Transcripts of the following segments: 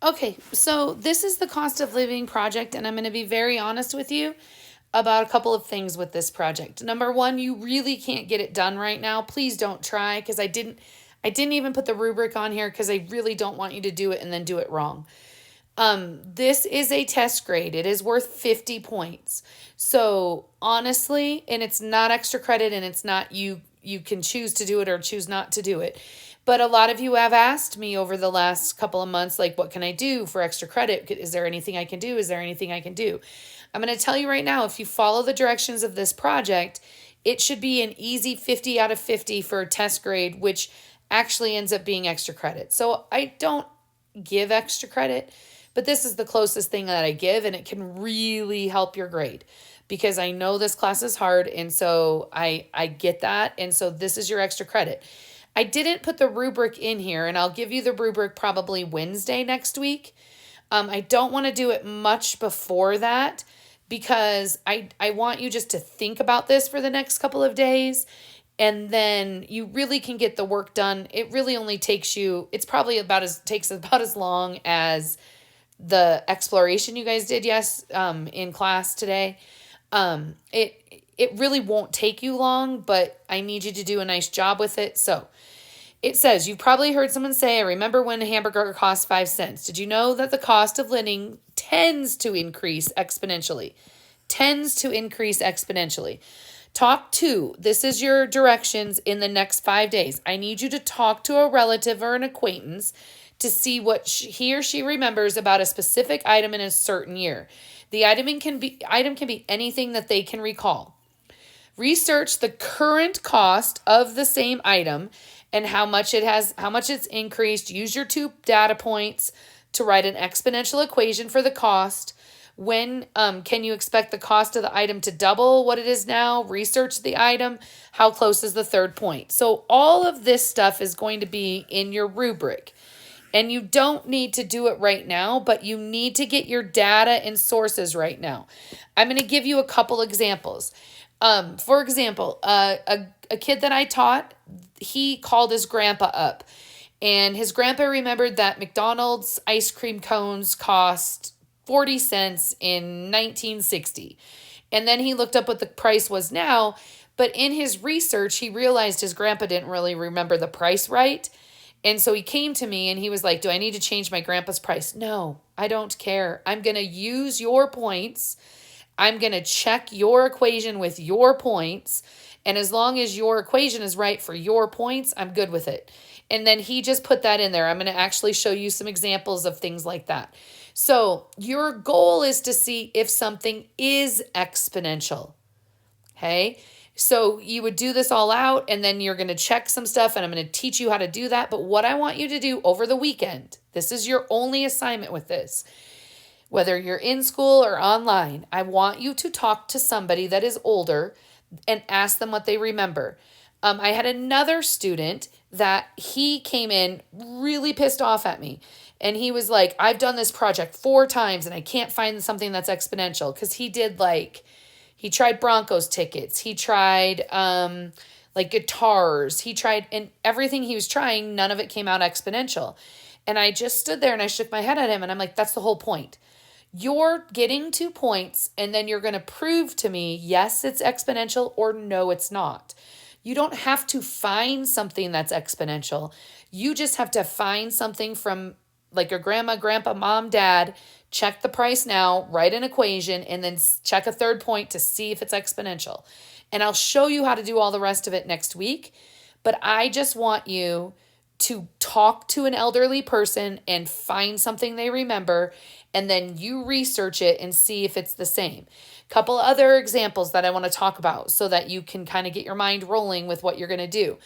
Okay, so this is the cost of living project, and I'm going to be very honest with you about a couple of things with this project. Number one, you really can't get it done right now. Please don't try because I didn't even put the rubric on here because I really don't want you to do it and then do it wrong. This is a test grade. It is worth 50 points. So honestly, and it's not extra credit and it's not you can choose to do it or choose not to do it. But a lot of you have asked me over the last couple of months, like, what can I do for extra credit? Is there anything I can do? Is there anything I can do? I'm going to tell you right now, if you follow the directions of this project, it should be an easy 50 out of 50 for a test grade, which actually ends up being extra credit. So I don't give extra credit, but this is the closest thing that I give, and it can really help your grade because I know this class is hard, and so I get that, and so this is your extra credit. I didn't put the rubric in here, and I'll give you the rubric probably Wednesday next week. I don't want to do it much before that because I want you just to think about this for the next couple of days, and then you really can get the work done. It really only takes you, it's probably takes about as long as the exploration you guys did in class today. It really won't take you long, but I need you to do a nice job with it. So it says, you've probably heard someone say, I remember when a hamburger cost 5 cents. Did you know that the cost of living tends to increase exponentially? Tends to increase exponentially. Talk to, this is your directions in the next 5 days. I need you to talk to a relative or an acquaintance to see what he or she remembers about a specific item in a certain year. The item can be anything that they can recall. Research the current cost of the same item and how much it's increased. Use your two data points to write an exponential equation for the cost. When can you expect the cost of the item to double what it is now? Research the item. How close is the third point? So all of this stuff is going to be in your rubric. And you don't need to do it right now, but you need to get your data and sources right now. I'm going to give you a couple examples. For example, a kid that I taught, he called his grandpa up. And his grandpa remembered that McDonald's ice cream cones cost 40 cents in 1960. And then he looked up what the price was now. But in his research, he realized his grandpa didn't really remember the price right. And so he came to me and he was like, do I need to change my grandpa's price? No, I don't care. I'm going to use your points. I'm going to check your equation with your points. And as long as your equation is right for your points, I'm good with it. And then he just put that in there. I'm going to actually show you some examples of things like that. So your goal is to see if something is exponential. Okay. So you would do this all out and then you're going to check some stuff and I'm going to teach you how to do that. But what I want you to do over the weekend, this is your only assignment with this, whether you're in school or online, I want you to talk to somebody that is older and ask them what they remember. I had another student that he came in really pissed off at me. And he was like, I've done this project 4 times and I can't find something that's exponential. Because he tried Broncos tickets. He tried like guitars. He tried, and everything he was trying, none of it came out exponential. And I just stood there and I shook my head at him and I'm like, that's the whole point. You're getting 2 points and then you're going to prove to me, yes, it's exponential or no, it's not. You don't have to find something that's exponential. You just have to find something from like your grandma, grandpa, mom, dad, check the price now, write an equation, and then check a third point to see if it's exponential. And I'll show you how to do all the rest of it next week. But I just want you to talk to an elderly person and find something they remember, and then you research it and see if it's the same. Couple other examples that I want to talk about so that you can kind of get your mind rolling with what you're going to do.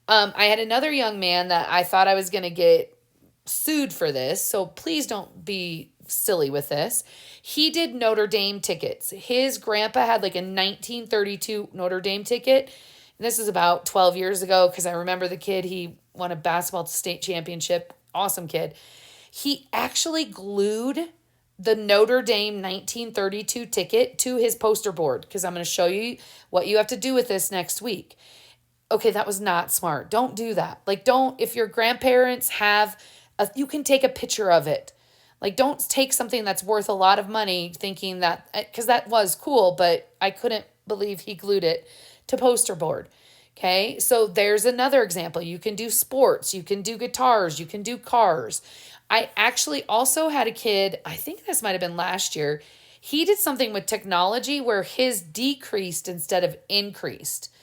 I had another young man that I thought I was going to get sued for this, so please don't be silly with this. He did Notre Dame tickets. His grandpa had like a 1932 Notre Dame ticket. And this is about 12 years ago because I remember the kid, he won a basketball state championship. Awesome kid. He actually glued the Notre Dame 1932 ticket to his poster board because I'm going to show you what you have to do with this next week. Okay, that was not smart. Don't do that. Like, if your grandparents have you can take a picture of it. Like, don't take something that's worth a lot of money thinking that, because that was cool, but I couldn't believe he glued it to poster board. Okay, so there's another example. You can do sports, you can do guitars, you can do cars. I actually also had a kid, I think this might have been last year. He did something with technology where his decreased instead of increased.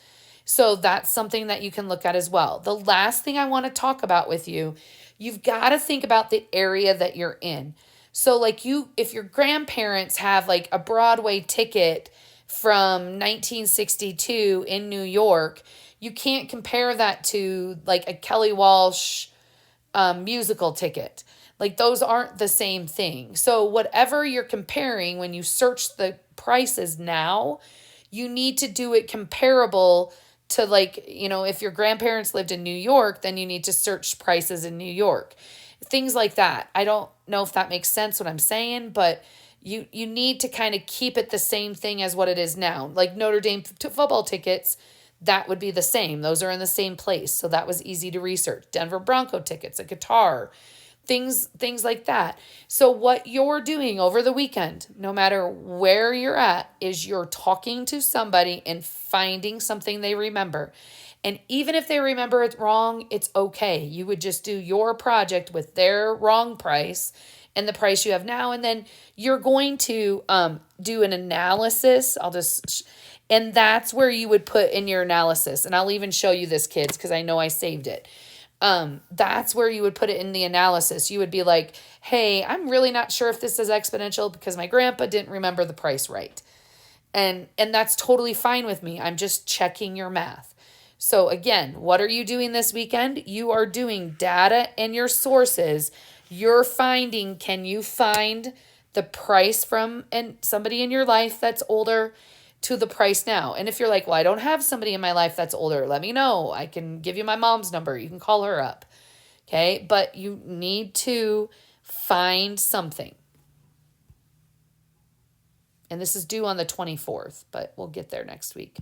So that's something that you can look at as well. The last thing I want to talk about with you, you've got to think about the area that you're in. So like if your grandparents have like a Broadway ticket from 1962 in New York, you can't compare that to like a Kelly Walsh musical ticket. Like those aren't the same thing. So whatever you're comparing when you search the prices now, you need to do it comparable to, like, if your grandparents lived in New York, then you need to search prices in New York. Things like that. I don't know if that makes sense what I'm saying, but you need to kind of keep it the same thing as what it is now. Like Notre Dame football tickets, that would be the same. Those are in the same place. So that was easy to research. Denver Bronco tickets, a guitar, things like that. So what you're doing over the weekend, no matter where you're at, is you're talking to somebody and finding something they remember. And even if they remember it wrong, it's okay. You would just do your project with their wrong price and the price you have now. And then you're going to do an analysis. And that's where you would put in your analysis. And I'll even show you this, kids, because I know I saved it. That's where you would put it in the analysis. You would be like, hey, I'm really not sure if this is exponential because my grandpa didn't remember the price right. And that's totally fine with me. I'm just checking your math. So again, what are you doing this weekend? You are doing data and your sources. You're finding, can you find the price from somebody in your life that's older to the price now? And if you're like, well, I don't have somebody in my life that's older, let me know. I can give you my mom's number. You can call her up. Okay. But you need to find something. And this is due on the 24th, but we'll get there next week.